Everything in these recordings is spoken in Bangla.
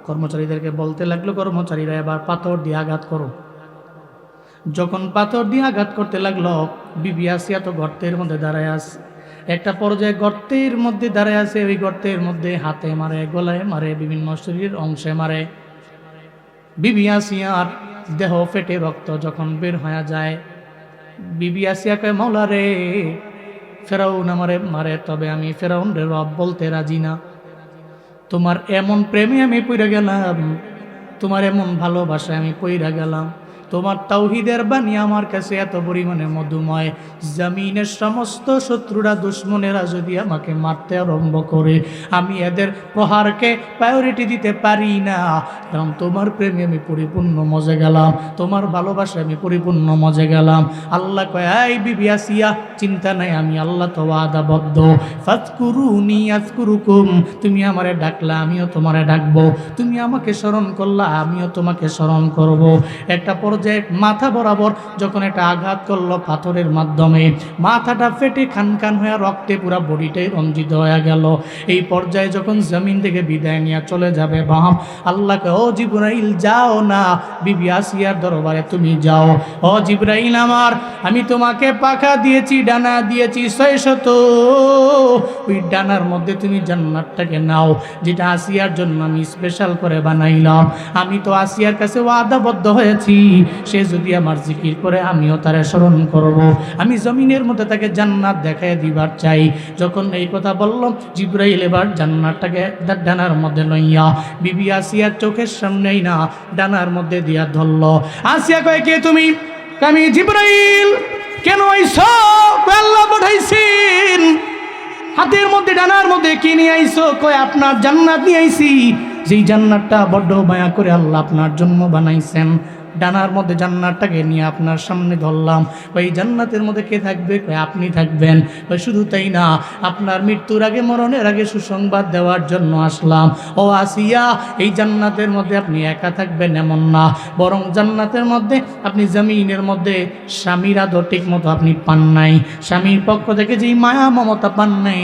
কর্মচারীদেরকে বলতে লাগলো, কর্মচারীরা এবার পাথর দিয়ে আঘাত করো। যখন পাথর দিয়ে আঘাত করতে লাগলো, বিবি আসিয়া তো গর্তের মধ্যে দাঁড়ায় আছে। একটা পর্যায়ে গর্তের মধ্যে দাঁড়ায় আছে, ওই গর্তের মধ্যে হাতে মারে, গলায় মারে, বিভিন্ন শরীর অংশে মারে। বিবি আসিয়ার দেহ ফেটে রক্ত যখন বের হয়ে যায়, বিবি আসিয়া কয়, মাওলা রে, ফেরাউন আমারে মারে, তবে আমি ফেরাউন রে রব বলতে রাজি না। তোমার এমন প্রেমে আমি পইরা গেলাম, তোমার এমন ভালোবাসায় আমি পইরা গেলাম, তোমার তাওহীদের বাণী আমার কাছে এত পরিমাণে মধুময়, জমিনের সমস্ত শত্রুরা দুশ্মনেরা যদি আমাকে মারতে আরম্ভ করে, আমি এদের প্রহারকে প্রায়োরিটি দিতে পারি না, কারণ তোমার প্রেমে আমি পরিপূর্ণ মজে গেলাম, তোমার ভালোবাসায় আমি পরিপূর্ণ মজে গেলাম। আল্লাহ কয়, এই বিবি আসিয়া, চিন্তা নাই, আমি আল্লাহ তো ওয়াদাবদ্ধ, ফাজকুরুনি আযকুরুকুম, তুমি আমারে ডাকলা আমিও তোমারে ডাকবো, তুমি আমাকে স্মরণ করলা আমিও তোমাকে স্মরণ করব। একটা পর্যায়ে মাথা বরাবর যখন একটা আঘাত করলো পাথরের মাধ্যমে, মাথাটা ফেটে খান খান হয়ে রক্তে পুরা বডিটাই রঞ্জিত হয়ে গেল। এই পর্যায়ে যখন জমিন থেকে বিদায় নিয়ে চলে যাবে বাপ, আল্লাহকে, ও জিবরাইল যাও না, বিবি আসিয়ার দরবারে তুমি যাও। ও জিবরাইল আমার, আমি তোমাকে পাখা দিয়েছি, ডানা দিয়েছি 600, ওই ডানার মধ্যে তুমি জান্নাতটাকে নাও, যেটা আসিয়ার জন্য আমি স্পেশাল করে বানাইলাম। আমি তো আসিয়ার কাছে ওয়াদাবদ্ধ হয়েছি, সে যদি আমার জিকির করে আমিও তারে স্মরণ করব, আমি জমিনের মধ্যে তাকে জান্নাত দেখায় দিবার চাই। যখন এই কথা বললাম, জিবরাইল এবার জান্নাতটাকে ডানার মধ্যে লইয়া বিবি আসিয়ার চোখের সামনেই না ডানার মধ্যে দিয়া ধরল। আসিয়া কয়, কে তুমি? আমি জিবরাইল। কেন আইছো? আল্লাহ পাঠাইছেন। হাতের মধ্যে ডানার মধ্যে কি নিয়ে আইছো? কয়, আপনার জান্নাত নিয়ে আইছি, যেই জান্নাতটা বড্ড মায়া করে আল্লাহ আপনার জন্য বানাইছেন। ডানার মধ্যে জান্নাতটাকে নিয়ে আপনার সামনে ধরলাম। ওই জান্নাতের মধ্যে কে থাকবে? কয়, আপনি থাকবেন। ওই শুধু তাই না, আপনার মৃত্যুর আগে, মরণের আগে সুসংবাদ দেওয়ার জন্য আসলাম। ও আসিয়া, এই জান্নাতের মধ্যে আপনি একা থাকবেন এমন না, বরং জান্নাতের মধ্যে আপনি জমিনের মধ্যে স্বামীর আদর ঠিক মতো আপনি পান নাই, স্বামীর পক্ষ থেকে যেই মায়া মমতা পান নাই,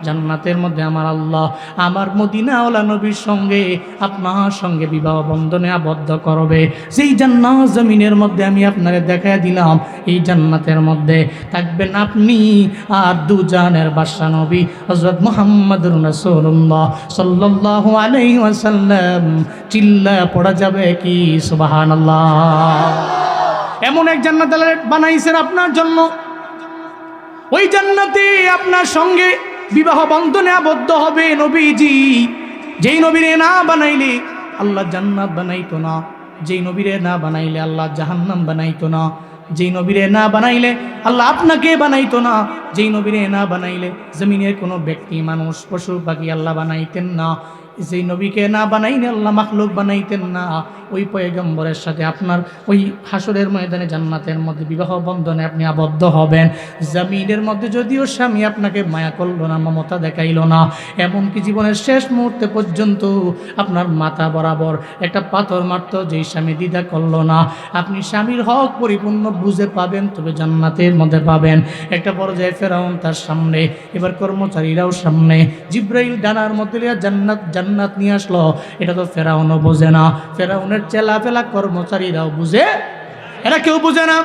জান্নাতের মধ্যে আমার আল্লাহ আমার মদিনাওয়ালা নবীর সঙ্গে আপনার সঙ্গে বিবাহ বন্ধনে আবদ্ধ করবে। সেই জান্নাত জমিনের মধ্যে আমি আপনারে দেখায় দিলাম, এই জান্নাতের মধ্যে থাকবেন আপনি আর দুজানের বাদশা নবী হযরত মুহাম্মদুর রাসূলুল্লাহ সাল্লাল্লাহু আলাইহি ওয়াসাল্লাম। চিল্লায় পড়া যাবে কি সুবহানাল্লাহ? এমন এক জান্নাত আল্লাহ বানাইছেন আপনার জন্য, ওই জান্নাতে আপনার সঙ্গে বিবাহ বন্ধনে আবদ্ধ হবে নবীজি। যেই নবীরে না বানাইলে আল্লাহ জান্নাত বানাইতো না, যেই নবীরে না বানাইলে আল্লাহ জাহান্নাম বানাইতো না, যেই নবীরে না বানাইলে আল্লাহ আপনাকে বানাইতো না, যেই নবীরে না বানাইলে জমিনের কোনো ব্যক্তি, মানুষ, পশু পাখি আল্লাহ বানাইতেন না, যেই নবীকে না বানাইলে আল্লাহ মাখলুক বানাইতেন না। ওই পয়গম্বরের সাথে আপনার ওই হাসরের ময়দানে জান্নাতের মধ্যে বিবাহ বন্ধনে আপনি আবদ্ধ হবেন। জমিনের মধ্যে যদিও স্বামী আপনাকে মায়া করলো না, মমতা দেখাইলো না, এমনকি জীবনের শেষ মুহূর্তে পর্যন্ত আপনার মাথা বরাবর একটা পাথর মারত, যেই স্বামী দ্বিধা করলো না, আপনি স্বামীর হক পরিপূর্ণ বুঝে পাবেন, তবে জান্নাতের মধ্যে পাবেন। একটা পর্যায়ে ফেরাউন তার সামনে, এবার কর্মচারীরাও সামনে, জিবরাইল ডানার মধ্যে জান্নাত নিয়ে আসলো। এটা তো ফেরাউনও বোঝে না, ফেরাউনের চেলা ফেলা কর্মচারীরাও বুঝে, এরা কেউ বুঝে না।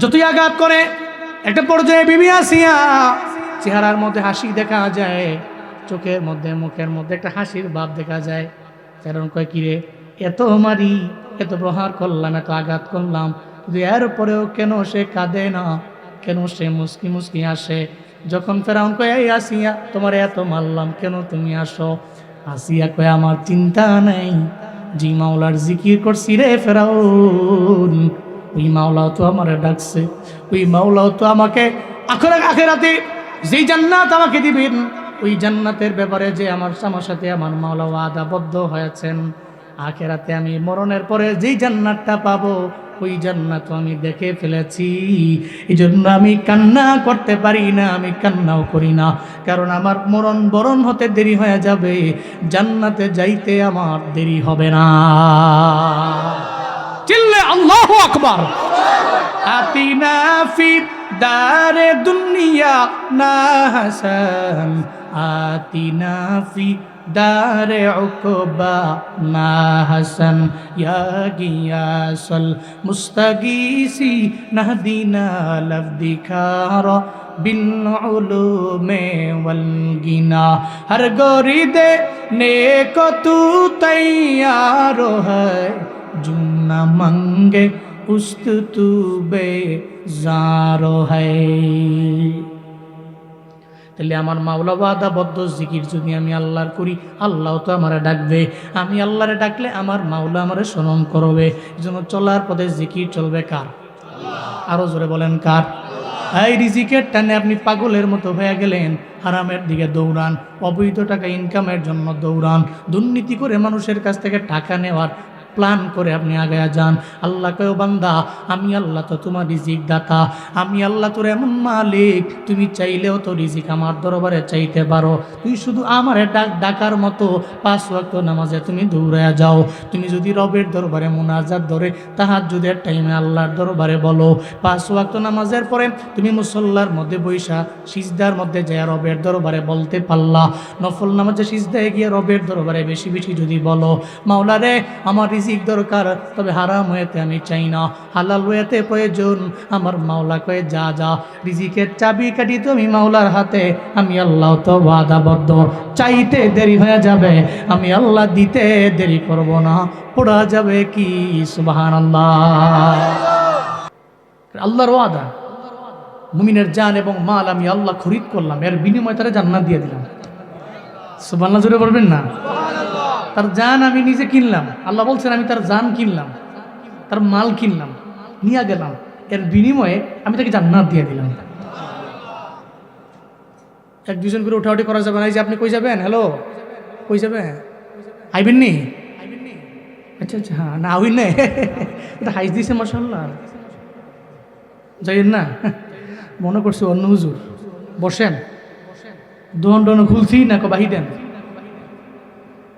যতই আঘাত করে, একটা পর্যায়ে বিবি আসিয়া চেহারার মধ্যে হাসি দেখা যায়, চোখের মধ্যে, মুখের মধ্যে একটা হাসির ভাব দেখা যায়। ফেরাউন কয়, কিরে, এত মারি, এত প্রহার করলাম, এত আঘাত করলাম, কিন্তু এরপরেও কেন সে কাঁদে না, কেন সে মুস্কি মুস্কি আসে? যখন ফেরাউন কয়, এই আসিয়া, তোমার এত মারলাম, কেন তুমি আসো? আসিয়া কয়, আমার চিন্তা নাই, জি মাওলার জিকির করছি রে ফেরাউন, ওই মাওলাও তো আমারে ডাকছে, ওই মাওলাও তো আমাকে আখেরাতে যেই জান্নাত আমাকে দিবেন, ওই জান্নাতের ব্যাপারে যে আমার সাথে আমার মাওলা ওয়াদাবদ্ধ হয়েছেন, আখেরাতে আমি মরণের পরে যেই জান্নাতটা পাবো, ওই জান্নাত আমি দেখে ফেলেছি। এই জন্য আমি কান্না করতে পারি না, আমি কান্নাও করি না, কারণ আমার মরণ বরণ হতে দেরি হয়ে যাবে, জান্নাতে যাইতে আমার দেরি হবে না। চিল্লে আল্লাহু আকবার। আতিনা ফি দারে দুনিয়া না হাসান, আতিনা ফি দারে উকবা না হাসান ইয়া গিয়াসল মুস্তাগীসি নাহদিনা লফদিখার বিল উলুমে ওয়াল গিনা হর গরিদে নেক তু তৈয়ার হ্যায় जुम्ना मंगे उस्त तू बेजारो है। তাহলে আমার মাওলা ওয়াদাবদ্ধ জিকির যদি আমি আল্লাহর করি, আল্লাহ তো আমারে ডাকবে, আমি আল্লাহরে ডাকলে আমার মাওলা আমারে স্মরণ করবে। এজন্য চলার পথে জিকির চলবে কার? আরো জোরে বলেন কার? এই রিজিকের টানে আপনি পাগলের মতো হয়ে গেলেন, হারামের দিকে দৌড়ান, অবৈধ টাকা ইনকামের জন্য দৌড়ান, দুর্নীতি করে মানুষের কাছ থেকে টাকা নেওয়ার প্ল্যান করে আপনি আগায়া যান। আল্লাহ কয় বান্দা, আমি আল্লাহ তো তোমার রিজিক দাতা, আমি আল্লাহ তোর এমন মালিক, তুমি চাইলেও তো রিজিক আমার দরবারে চাইতে পারো। তুই শুধু আমারে ডাকার মতো 5 ওয়াক্ত নামাজে তুমি দৌড়ায়া যাও। তুমি যদি রবের দরবারে মুনাজাত ধরে তাহাজ্জুদের টাইমে আল্লাহর দরবারে বলো, 5 ওয়াক্ত নামাজের পরে তুমি মুসল্লার মধ্যে বৈশা সিজদার মধ্যে যায় রবের দরবারে বলতে পারলা, নফল নামাজে সিজদায় গিয়ে রবের দরবারে বেশি বেশি যদি বলো, মাওলা রে আমার রিজিক দরকার, তবে হারাম হয়েতে আমি চাই না, হালাল হয়েতে প্রয়োজন। আমার মাওলা কয়ে যা যা, রিজিকের চাবি কাটি তুমি মাওলার হাতে, আমি আল্লাহ তো ওয়াদাবদ্ধ, চাইতে দেরি হয়ে যাবে, আমি আল্লাহ দিতে দেরি করব না, পড়া যাবে কি সুবহানাল্লাহ। আল্লাহর ওয়াদা, মুমিনের জান এবং মাল আমি আল্লাহ খরিদ করলাম, এর বিনিময়ে তারা জান্নাত দিয়ে দিলাম। সুবহানাল্লাহ জোরে বলবেন না? তার জান আমি নিজে কিনলাম, আল্লাহ বলছেন আমি তার জান কিনলাম, তার মাল কিনলাম, নিয়ে গেলাম, এর বিনিময়ে আমি তাকে জান্নাত দিয়ে দিলাম। এক দুজন করে উঠাউঠি করা যাবে না। এই যে আপনি কই যাবেন, হ্যালো কই যাবেন, আইবেন নি? আচ্ছা আচ্ছা, হ্যাঁ না আইন না, এটা হাইস দিয়েছে মাশাআল্লাহ, যাইেন না, মনে করছি অন্য হুজুর। বসেন, দোহন টোহন খুলছি না বাহি দেন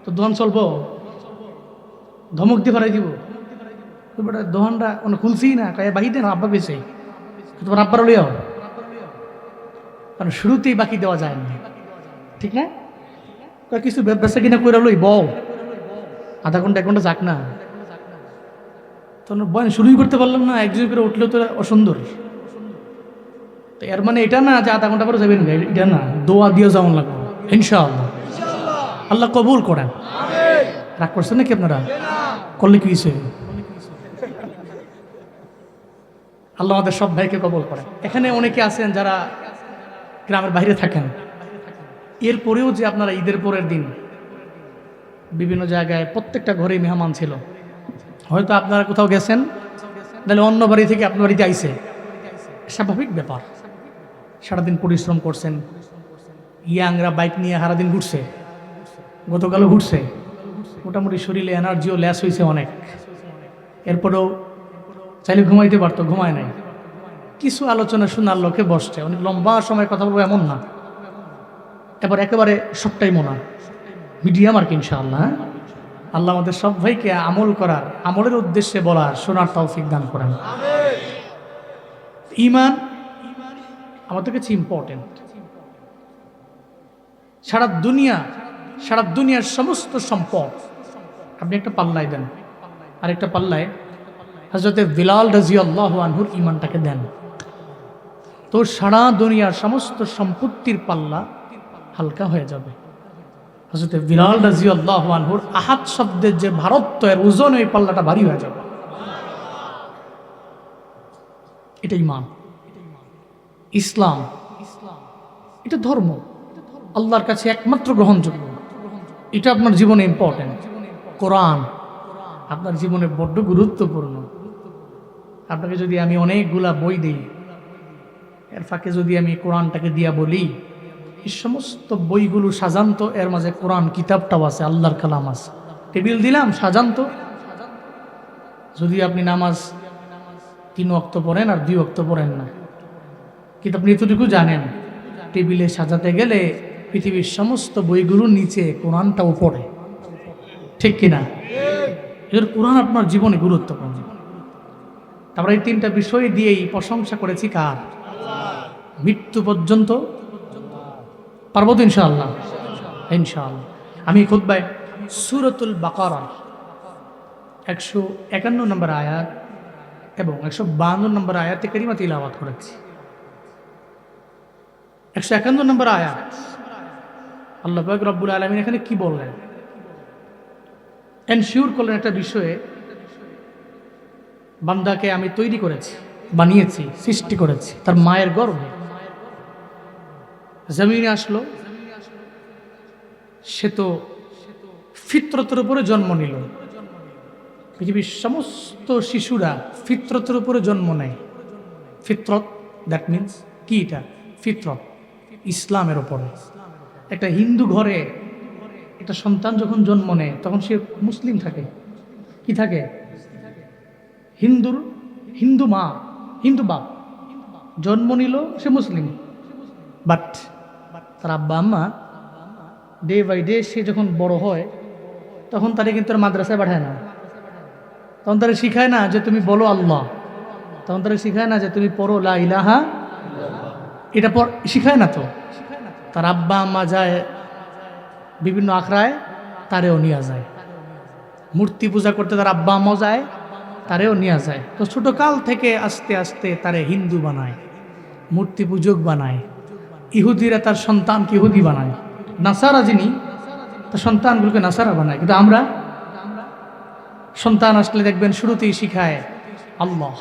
তো দোহন চলবো, ধমক দিয়ে ফেরাই দিব, দোহনটা অনেক খুলছি না কয়ে বাহি দেন, আব্বা পেয়েছে তোমার আব্বার লিও, কারণ শুরুতেই বাকি দেওয়া যায় না, ঠিক না? কিছু ব্যবসা কিনা করে লই বউ, আধা ঘন্টা 1 ঘন্টা যাক না, তখন বয়ান শুরুই করতে পারলাম না, একজন করে উঠলেও তো অসুন্দর। তো এর মানে এটা না যে আধা ঘন্টা পরে যাবেন, এটা না, দোয়া দিয়ে যেমন লাগবে ইনশাআল্লাহ, আল্লাহ কবুল করেন। রাগ করছেন নাকি আপনারা? করলে কি হয়েছে? আল্লাহ আমাদের সব ভাইকে কবুল করেন। এখানে অনেকে আছেন যারা গ্রামের বাইরে থাকেন, এরপরেও যে আপনারা ঈদের পরের দিন বিভিন্ন জায়গায় প্রত্যেকটা ঘরেই মেহমান ছিল, হয়তো আপনারা কোথাও গেছেন, তাহলে অন্য বাড়ি থেকে আপনার বাড়িতে আইছে, স্বাভাবিক ব্যাপার। সারাদিন পরিশ্রম করছেন, ইয়াংরা বাইক নিয়ে সারাদিন ঘুরছে, গতকালও ঘুরছে, মোটামুটি শরীরে এনার্জিও ল্যাস হয়েছে অনেক, এরপরেও চাইলে ঘুমাইতে পারতো, ঘুমায় নাই। কিছু আলোচনা শোনার লোকে বসছে, অনেক লম্বা সময় কথা বলবো এমন না, এবার একেবারে সবটাই মনা মিডিয়াম আর কি ইনশাআল্লাহ। আল্লাহ আমাদের সব ভাইকে আমল করার, আমলের উদ্দেশ্যে বলার, শোনার তৌফিক দান করেন। ঈমান আমাদের কাছে ইম্পর্টেন্ট। সারা দুনিয়ার সমস্ত সম্পদ আপনি একটা পাল্লায় দেন, আরেকটা পাল্লায় হযরতে বিলাল রাদিয়াল্লাহু আনহুর ঈমানটাকে দেন, তো সারা দুনিয়ার সমস্ত সম্পত্তির পাল্লা হালকা হয়ে যাবে। হযরতে বিলাল রাদিয়াল্লাহু আনহুর আহাদ শব্দের যে ভারত্ব, এর ওজন, ওই পাল্লাটা ভারী হয়ে যাবে। এটা ঈমান, ইসলাম, এটা ধর্ম, আল্লাহর কাছে একমাত্র গ্রহণযোগ্য, এটা আপনার জীবনে ইম্পর্টেন্ট। কোরআন আপনার জীবনে বড্ড গুরুত্বপূর্ণ। আপনাকে যদি আমি অনেকগুলা বই দিই, এর ফাঁকে যদি আমি কোরআনটাকে দিয়া বলি, এই সমস্ত বইগুলো সাজান্ত, এর মাঝে কোরআন কিতাবটাও আছে, আল্লাহর কালাম আছে, টেবিল দিলাম সাজান্ত। যদি আপনি নামাজ 3 ওয়াক্ত পড়েন আর 2 ওয়াক্ত পড়েন না, কিন্তু আপনি এতটুকু জানেন, টেবিলে সাজাতে গেলে পৃথিবীর সমস্ত বইগুলোর নিচে কোরআনটাও পড়ে, ঠিক কিনা? এর কোরআন আপনার জীবনে গুরুত্বপূর্ণ। তারপরে এই 3টা বিষয় দিয়েই প্রশংসা করেছি কার? মৃত্যু পর্যন্ত পারবো তো ইনশাআল্লাহ, ইনশাআল্লাহ। আমি খুতবায় সূরাতুল বাকারা 151 নম্বর আয়াত এবং 152 নম্বর আয়াতে কারিমা তিলাওয়াত করেছি। 151 নম্বর আয়াত আল্লাহ পাক রব্বুল আলামিন এখানে কি বললেন, এনশিওর করলেন একটা বিষয়ে, বান্দাকে আমি তৈরি করেছি, বানিয়েছি, সৃষ্টি করেছি তার মায়ের গর্ভে। জমিনে আসলো, সে তো ফিতরতের উপরে জন্ম নিল। পৃথিবীর সমস্ত শিশুরা ফিতরতের উপরে জন্ম নেয়। ফিতরত দ্যাট মিনস কি? এটা ফিতরত, ইসলামের উপরে। একটা হিন্দু ঘরে একটা সন্তান যখন জন্ম নেয় তখন সে মুসলিম থাকে। কি থাকে? হিন্দু মা, হিন্দু বাপ জন্ম নিল, সে মুসলিম। বাট তার আব্বা আম্মা ডে বাই ডে সে যখন বড় হয় তখন তারা কিন্তু আর মাদ্রাসায় পাঠায় না, তখন তারা শিখায় না যে তুমি বলো আল্লাহ, তখন তারা শিখায় না যে তুমি পড়ো লা ইলাহা, এটা শিখায় না। তো তার আব্বা আম্মা যায় বিভিন্ন আখড়ায়, তারেও নিয়ে যায়। মূর্তি পূজা করতে তার আব্বা আম্মাও যায়, তারেও নিয়ে যায়। তো ছোট কাল থেকে আস্তে আস্তে তারে হিন্দু বানায়, মূর্তি পূজক বানায়। ইহুদিরা তার সন্তানকে ইহুদি বানায়, নাসারা যিনি তার সন্তানগুলোকে নাসারা বানায়। কিন্তু আমরা সন্তান আসলে দেখবেন শুরুতেই শিখায় আল্লাহ।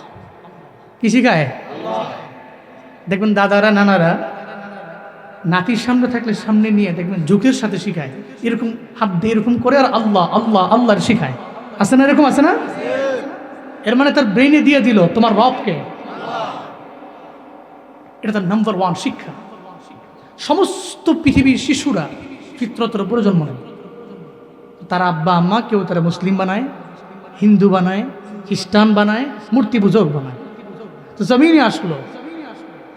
কি শিখায়? দেখবেন দাদারা নানারা নাতির সামনে থাকলে সামনে নিয়ে দেখবেন ঝুঁকের সাথে শিখায়, এরকম হাত দিয়ে এরকম করে আর আল্লাহ আল্লাহ আল্লাহর শিখায়। আছে না? এরকম আছে না? এর মানে তার ব্রেইনে দিয়ে দিল তোমার রবকে। এটা তার নাম্বার 1 শিক্ষা। সমস্ত পৃথিবীর শিশুরা ফিতরতের উপরে জন্ম নেয়। তার আব্বা আম্মা কেউ তারা মুসলিম বানায়, হিন্দু বানায়, খ্রিস্টান বানায়, মূর্তি পূজক বানায়। তো জমিনে আসলো,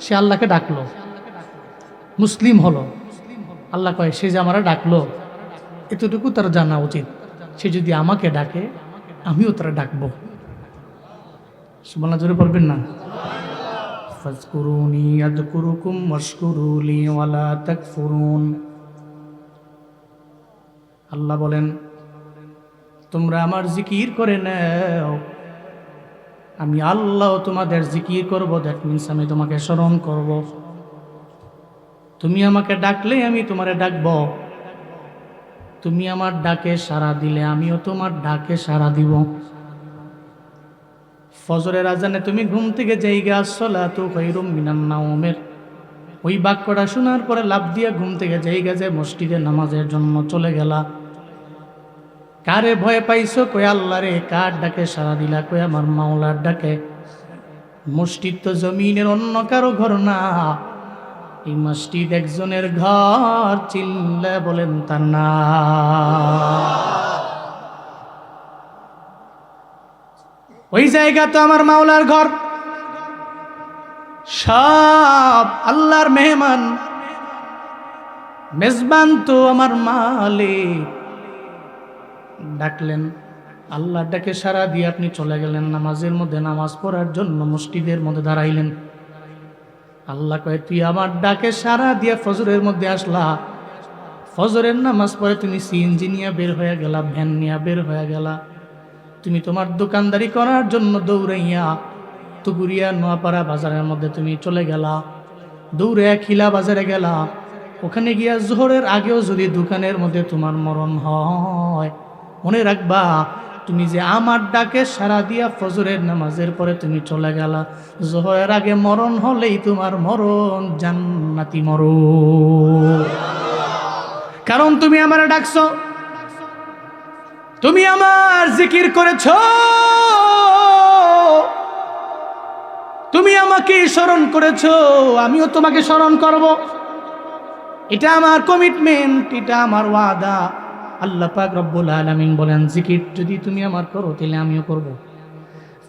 সে আল্লাহকে ডাকলো, মুসলিম হলো। আল্লাহ কয় সে যে আমারা ডাকলো এতটুকু তার জানা উচিত, সে যদি আমাকে ডাকে আমিও তারা ডাকবো। সুবহানাল্লাহ, জোরে পড়বেন না? ফাজকুরুনি আযকুরুকুম ওয়াশকুরুলি ওয়ালা তাকফুরুন। আল্লাহ বলেন তোমরা আমার জিকির করে নাও, আমি আল্লাহ তোমাদের জিকির করব। দ্যাট মিনস আমি তোমাকে স্মরণ করব। তুমি আমাকে ডাকলে আমি তোমারে ডাকব, তুমি আমার ডাকে সাড়া দিলে আমিও তোমার ডাকে সাড়া দিব। ফজরের আজানে তুমি ঘুম থেকে যাইগা, আসসালাতু খায়রুম মিনান নাওমের ওই বাক্যটা শোনার পরে লাফ দিয়া ঘুম থেকে যাইগা, যে মসজিদে নামাজের জন্য চলে গেলা। কারে ভয় পাইছো? কই আল্লাহ রে। কার ডাকে সাড়া দিলা? কই আমার মাওলার ডাকে। মসজিদ তো জমিনের অন্য কারো ঘর না, এই মসজিদ একজনের ঘর। চিল্লা বলেন তার না। ওই জায়গা তো আমার মাওলার ঘর। সব আল্লাহর মেহমান, মেজবান তো আমার মালিক। ডাকলেন, আল্লাহর ডাকে সাড়া দিয়ে আপনি চলে গেলেন নামাজের মধ্যে, নামাজ পড়ার জন্য মসজিদের মধ্যে দাঁড়াইলেন। আল্লাহ কয় তুই আমার ডাকে সাড়া দিয়ে ফজরের মধ্যে আসলা, ফজরের নামাজ পড়ে তুমি সিএনজি নিয়ে বের হয়ে গেলা, ভ্যান নিয়ে বের হয়ে গেলা। তুমি তোমার দোকানদারি করার জন্য দৌড়াইয়া তুগুরিয়া নোয়াপাড়া বাজারের মধ্যে তুমি চলে গেলা, দৌড়ে খিলা বাজারে গেলা। ওখানে গিয়া জোহরের আগেও যদি দোকানের মধ্যে তোমার মরণ হয়, মনে রাখবা তুমি যে আমার ডাকে সাড়া দিয়া ফজরের নামাজের পরে তুমি চলে গেলা, জোহরের আগে মরণ হলেই তোমার মরণ জান্নাতি মরণ। কারণ তুমি আমার ডাকছো, তুমি আমার জিকির করেছ, তুমি আমাকে স্মরণ করেছ, আমিও তোমাকে স্মরণ করব। এটা আমার কমিটমেন্ট, এটা আমার ওয়াদা। আল্লাহ পাক রব্বুল আলামিন বলেন জিকির যদি তুমি আমার করো তাহলে আমিও করব।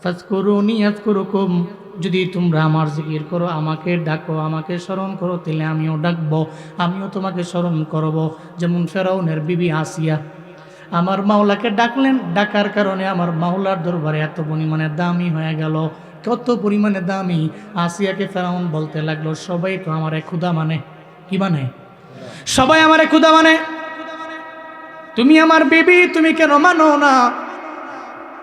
ফাজকুরুনি আযকুরুকুম, যদি তোমরা আমার জিকির করো, আমাকে ডাকো, আমাকে স্মরণ করো, তাহলে আমিও ডাকবো, আমিও তোমাকে স্মরণ করব। যেমন ফেরাউনের বিবি আসিয়া আমার মাওলাকে ডাকলেন, ডাকার কারণে আমার মাওলার দরবারে এত পরিমাণে দামি হয়ে গেল। কত পরিমাণে দামি! আসিয়াকে ফেরাউন বলতে লাগলো সবাই তো আমারে ক্ষুধা মানে। কি মানে? সবাই আমারে ক্ষুধা মানে। তুমি আমার বিবি, তুমি কেন মানো না?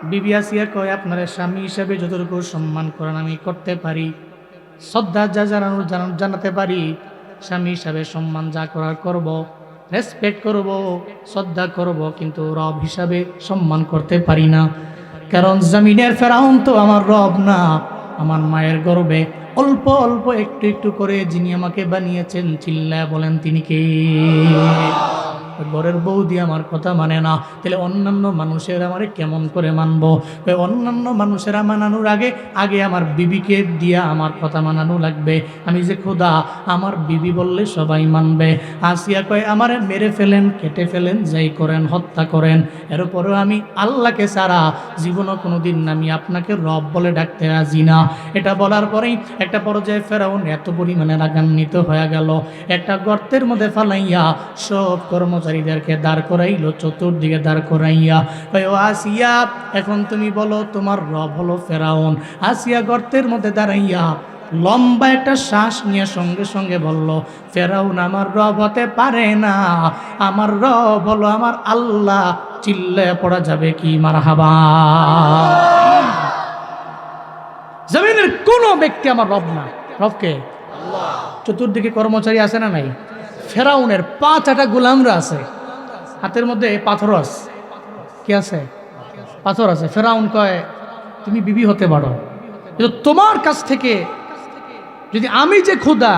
বিবি আসিয়া কয়, আপনার স্বামী হিসাবে যতটুকু সম্মান করেন আমি করতে পারি, শ্রদ্ধা যা জানাতে পারি, স্বামী হিসাবে সম্মান যা করার করব, রেসপেক্ট করব, শ্রদ্ধা করব, কিন্তু রব হিসাবে সম্মান করতে পারি না। কারণ জমিনের ফেরাউন তো আমার রব না। আমার মায়ের গর্ভে অল্প অল্প একটু একটু করে যিনি আমাকে বানিয়েছেন, চিল্লায় বলেন তিনি কে? ঘরের বৌদি আমার কথা মানে না, তাহলে অন্যান্য মানুষের আমারে কেমন করে মানবো? অন্যান্য মানুষেরা মানানোর আগে আগে আমার বিবিকে দিয়া আমার কথা মানানো লাগবে। আমি যে খোদা, আমার বিবি বললে সবাই মানবে। আসিয়া কয়, আমারে মেরে ফেলেন, কেটে ফেলেন, যাই করেন, হত্যা করেন, এরপরেও আমি আল্লাহকে ছাড়া জীবনও কোনোদিন আমি আপনাকে রব বলে ডাকতে রাজি না। এটা বলার পরেই একটা পর্যায়ে ফেরাউন এত পরিমাণে রাগান্বিত হয়ে গেল, একটা গর্তের মধ্যে ফালাইয়া সব কর্মচারীদেরকে দাঁড় করাইলো, চতুর্দিকে দাঁড় করাইয়া কয়, ও আসিয়া, এখন তুমি বলো তোমার রব হলো ফেরাউন। আসিয়া গর্তের মধ্যে দাঁড়াইয়া লম্বা একটা শ্বাস নিয়ে সঙ্গে সঙ্গে বলল, ফেরাউন আমার রব হতে পারে না, আমার রব হলো আমার আল্লাহ। চিল্লায় পড়া যাবে কি মারহাবা? জমিনের কোন ব্যক্তি আমার রব না। রবকে? চতুর্দিকে কর্মচারী আছে না নাই? ফেরাউনের 5টা গোলামরা আছে, হাতের মধ্যে পাথর আছে। কি আছে? পাথর আছে। ফেরাউন কয়, তুমি বিবি হতে পারো, কিন্তু তোমার কাছ থেকে যদি আমি যে খোদা,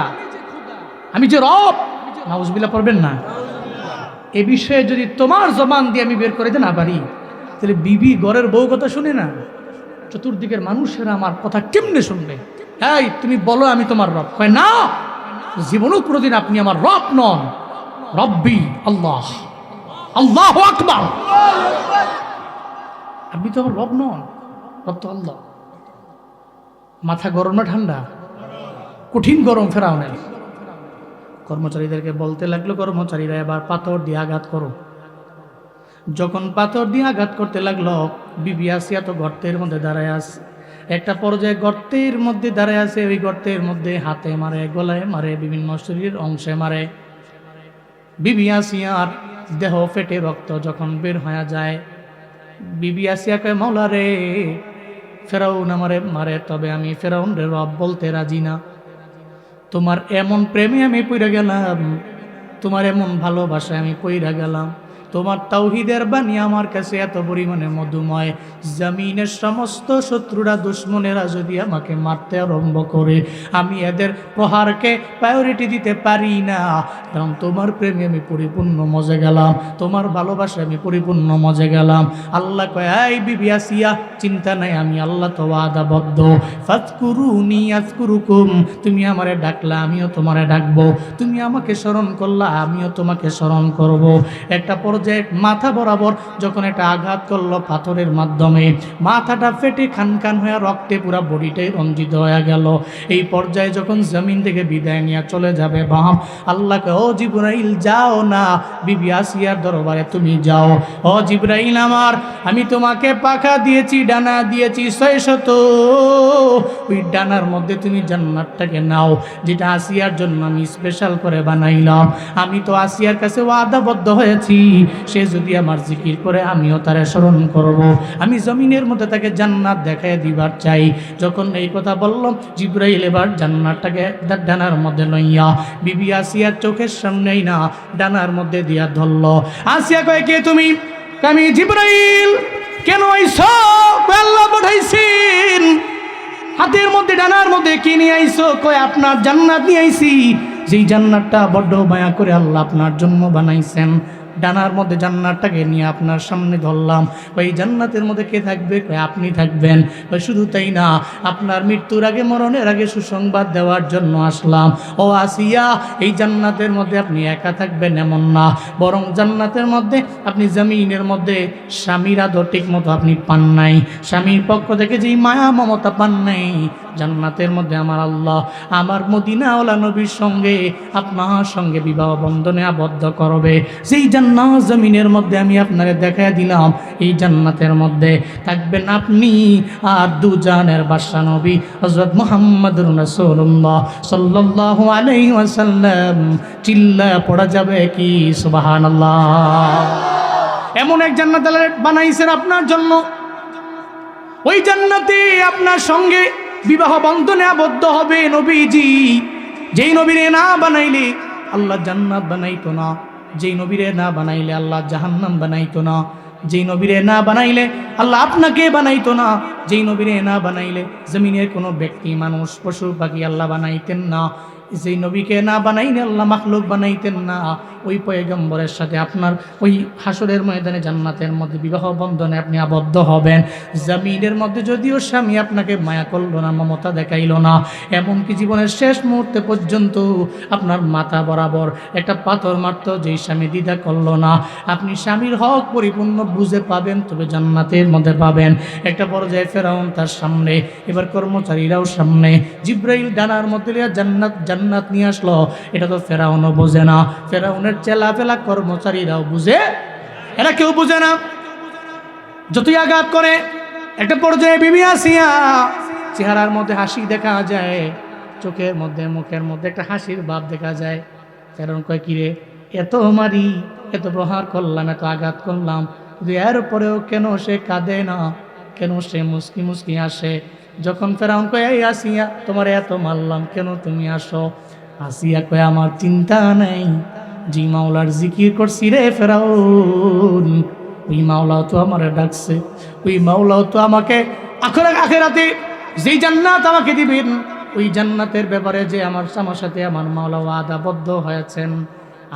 আমি যে রব, নাউজুবিল্লাহ পড়বেন না, এ বিষয়ে যদি তোমার জবান দিয়ে আমি বের করে দিতে না পারি, তাহলে বিবি ঘরের বউ কথা শুনে না, চতুর্দিকের মানুষেরা আমার কথা কেমনে শুনবে? এই তুমি বলো আমি তোমার রব। কয়, না, জীবনও কোনোদিন আপনি আমার রব নন। রব্বি আল্লাহ, আল্লাহু আকবার। আপনি তো আমার রব নন, রব তো আল্লাহ। মাথা গরম না ঠান্ডা? কঠিন গরম ফেরাউনের। কর্মচারীদেরকে বলতে লাগলো, কর্মচারীরা এবার পাথর দিয়ে আঘাত করো। যখন পাথর দিয়ে আঘাত করতে লাগলো, বিবি আসিয়া তো গর্তের মধ্যে দাঁড়ায় আছে। একটা পর্যায়ে গর্তের মধ্যে দাঁড়ায় আছে, ওই গর্তের মধ্যে হাতে মারে, গলায় মারে, বিভিন্ন শরীরের অংশে মারে। বিবি আসিয়ার দেহ ফেটে রক্ত যখন বের হয়ে যায়, বিবি আসিয়া কয়, মাওলা রে, ফেরাউন আমারে মারে, তবে আমি ফেরাউন রে রব বলতে রাজি না। তোমার এমন প্রেমে আমি পইরা গেলাম, তোমার এমন ভালোবাসায় আমি পইরা গেলাম, তোমার তাওহীদের বাণী আমার কাছে এত পরিমাণে মধুময়, জমিনের সমস্ত শত্রুরা, দুশ্মনেরা যদি আমাকে মারতে আরম্ভ করে, আমি এদের প্রহারকে প্রায়োরিটি দিতে পারি না, কারণ তোমার প্রেমে আমি পরিপূর্ণ মজে গেলাম, তোমার ভালোবাসায় আমি পরিপূর্ণ মজে গেলাম। আল্লাহ কয়, এই বিবি আসিয়া, চিন্তা নাই, আমি আল্লাহ তো ওয়াদাবদ্ধ, ফাজকুরুনি আযকুরুকুম, তুমি আমারে ডাকলা, আমিও তোমারে ডাকবো, তুমি আমাকে স্মরণ করলা, আমিও তোমাকে স্মরণ করব। একটা পর্যায়ে মাথা বরাবর যখন একটা আঘাত করলো পাথরের মাধ্যমে, মাথাটা ফেটে খান খান হয়ে রক্তে পুরা বডিটাই রঞ্জিত হয়ে গেল। এই পর্যায়ে যখন জমিন থেকে বিদায় নিয়ে চলে যাবে বাপ, আল্লাহকে, ও জিবরাইল যাও না, বিবি আসিয়ার দরবারে তুমি যাও। ও জিবরাইল আমার, আমি তোমাকে পাখা দিয়েছি, ডানা দিয়েছি 600, ওই ডানার মধ্যে তুমি জান্নাতটাকে নাও, যেটা আসিয়ার জন্য আমি স্পেশাল করে বানাইলাম। আমি তো আসিয়ার কাছে ওয়াদাবদ্ধ হয়েছি, সে যদি আমার জিকির করে আমিও তারে স্মরণ করব, আমি জমিনের মধ্যে তাকে জান্নাত দেখায় দিবার চাই। যখন এই কথা বললাম, জিবরাইল এবার জান্নাতটাকে ডানার মধ্যে লইয়া বিবি আসিয়ার চোখের সামনেই না ডানার মধ্যে দিয়া ধরল। আসিয়া কয়, কে তুমি? আমি জিবরাইল। কেন আইছো? আল্লাহ পাঠাইছেন। হাতের মধ্যে ডানার মধ্যে কি নিয়ে আইছো? কয়, আপনার জান্নাত নিয়ে আইছি, যেই জান্নাতটা বড্ড মায়া করে আল্লাহ আপনার জন্য বানাইছেন। ডানার মধ্যে জান্নাতটাকে নিয়ে আপনার সামনে ধরলাম। ওই জান্নাতের মধ্যে কে থাকবে? আপনি থাকবেন। শুধু তাই না, আপনার মৃত্যুর আগে, মরণের আগে সুসংবাদ দেওয়ার জন্য আসলাম। ও আসিয়া, এই জান্নাতের মধ্যে আপনি একা থাকবেন এমন না, বরং জান্নাতের মধ্যে আপনি জমিনের মধ্যে স্বামীর আদর ঠিক মতো আপনি পান নাই, স্বামীর পক্ষ থেকে যেই মায়া মমতা পান নাই, জান্নাতের মধ্যে আমার আল্লাহ আমার মদিনাওয়ালা নবীর সঙ্গে আপনার সঙ্গে বিবাহ বন্ধনে আবদ্ধ করবে। যেই জান্নাত জমিনের মধ্যে আমি আপনারে দেখায় দিলাম, এই জান্নাতের মধ্যে থাকবেন আপনি আর দুজানের বাদশা নবী হযরত মুহাম্মদুর রাসূলুল্লাহ সাল্লাল্লাহু আলাইহি ওয়াসাল্লাম। চিল্লা পড়া যাবে কি সুবহানাল্লাহ? এমন এক জান্নাত আল্লাহ বানাইছেন আপনার জন্য, ওই জান্নাতে আপনার সঙ্গে বিবাহ বন্ধনে আবদ্ধ হবে নবীজি। যেই নবীরে না বানাইলে আল্লাহ জান্নাত বানাইতো না, যেই নবীরে না বানাইলে আল্লাহ জাহান্নাম বানাইতো না, যেই নবীরে না বানাইলে আল্লাহ আপনাকে বানাইতো না, যেই নবীরে না বানাইলে জমিনের কোনো ব্যক্তি মানুষ পশু পাখি আল্লাহ বানাইতেন না, যেই নবীকে না বানাইলে আল্লাহ মাখলুক বানাইতেন না। ওই পয়গম্বরের সাথে আপনার ওই হাসরের ময়দানে জান্নাতের মধ্যে বিবাহ বন্ধনে আপনি আবদ্ধ হবেন। জমিনের মধ্যে যদিও স্বামী আপনাকে মায়া করলো না, মমতা দেখাইলো না, এমনকি জীবনের শেষ মুহূর্তে পর্যন্ত আপনার মাথা বরাবর একটা পাথর মারত, যেই স্বামী দ্বিধা করলো না, আপনি স্বামীর হক পরিপূর্ণ বুঝে পাবেন, তবে জান্নাতের মধ্যে পাবেন। একটা পর্যায়ে ফেরাউন তার সামনে, এবার কর্মচারীরাও সামনে, জিব্রাইল ডানার মধ্যে জান্নাত নিয়ে আসলো। এটা তো ফেরাউনও বোঝে না, ফেরাউনের চেলাফেলা কর্মচারীরাও বুঝে, এরা কেউ বুঝে না। যতই আঘাত করে, একটা পর্যায়ে বিবি আসিয়া চেহারার মধ্যে হাসি দেখা যায়, চোখের মধ্যে মুখের মধ্যে একটা হাসির ভাব দেখা যায়। ফেরাউন কয়, কিরে এত মারি, এত প্রহার করলাম, এত আঘাত করলাম, কিন্তু এর পরেও কেন সে কাঁদে না, কেন সে মুস্কি মুস্কি আসে? যখন ফেরাউন কয়, এই আসিয়া তোমার এত মারলাম, কেন তুমি আসো? আসিয়া কয়, আমার চিন্তা নেই, জি মাওলার জিকির করছি রে ফেরাউন, ওই মাওলাও তো আমারে ডাকছে, ওই মাওলাও তো আমাকে আখেরাতে যেই জান্নাত আমাকে দিবেন, ওই জান্নাতের ব্যাপারে যে আমার সাথে আমার মাওলা ওয়াদাবদ্ধ হয়েছেন,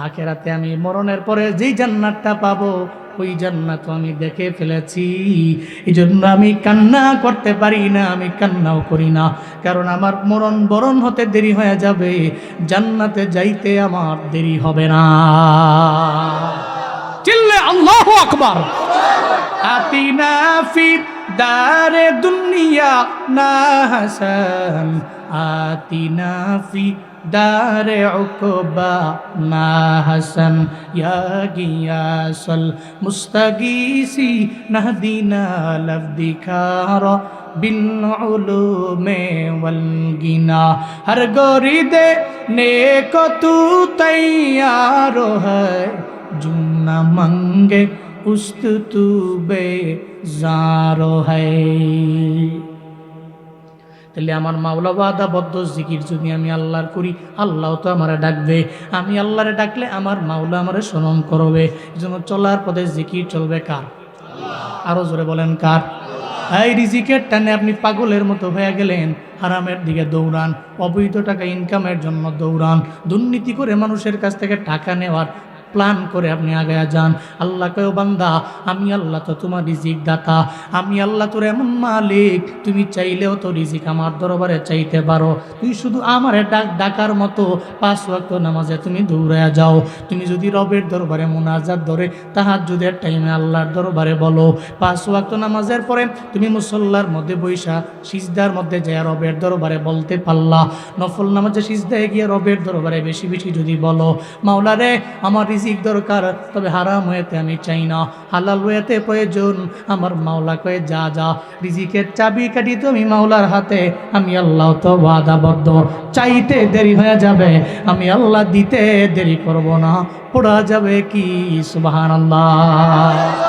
আখেরাতে আমি মরণের পরে যেই জান্নাতটা পাবো, ওই জান্নাত আমি দেখে ফেলেছি। এই জন্য আমি কান্না করতে পারি না, আমি কান্নাও করি না, কারণ আমার বরণ হতে দেরি হয়ে যাবে, জান্নাতে যাইতে আমার দেরি হবে না। চিল্লে আল্লাহু আকবার। আতিনা ফি দারে দুনিয়া না হাসান, আতিনা ফি দারে উকবা না হাসান, ইয়া গিয়াসল মুস্তাগীসি নাহদিনা লফদিখারা বিল উলুমে ওয়াল গিনা, হর গরিদে নেক তু তৈয়ার হ্যায়, জুনা মঙ্গে উস্তুবে জারো হ্যায়। তাহলে আমার মাওলা ওয়াদাবদ্ধ জিকির যদি আমি আল্লাহর করি, আল্লাহ তো আমারে ডাকবে, আমি আল্লাহরে ডাকলে আমার মাওলা আমারে স্মরণ করবে। এই জন্য চলার পথে জিকির চলবে কার? আরো জোরে বলেন কার? এই রিজিকের টানে আপনি পাগলের মতো হয়ে গেলেন, হারামের দিকে দৌড়ান, অবৈধ টাকা ইনকামের জন্য দৌড়ান, দুর্নীতি করে মানুষের কাছ থেকে টাকা নেওয়ার প্ল্যান করে আপনি আগে যান। আল্লাহ কয়, বান্দা আমি আল্লাহ তো তোমার রিজিক দাতা, আমি আল্লাহ তোর এমন মালিক, তুমি চাইলেও তো রিজিক আমার দরবারে চাইতে পারো, তুই শুধু আমারে ডাকার মতো 5 ওয়াক্ত নামাজে তুমি দৌড়ে যাও। তুমি যদি রবের দরবারে মুনাজাত ধরে তাহাজ্জুদের টাইমে আল্লাহর দরবারে বলো, 5 ওয়াক্ত নামাজের পরে তুমি মুসল্লার মধ্যে বৈশা সিজদার মধ্যে যায় রবের দরবারে বলতে পারলা, নফল নামাজে সিজদায় গিয়ে রবের দরবারে বেশি বেশি যদি বলো, মাওলা রে আমার রিজিক দরকার, তবে হারাম হয়েতে আমি চাই না, হালাল হয়েতে প্রয়োজন। আমার মাওলা কয়ে, যা যা, রিজিকের চাবি কাটি তুমি মাওলার হাতে, আমি আল্লাহ তো ওয়াদাবদ্ধ, চাইতে দেরি হয়ে যাবে, আমি আল্লাহ দিতে দেরি করব না, পড়া যাবে কি সুবহানাল্লাহ।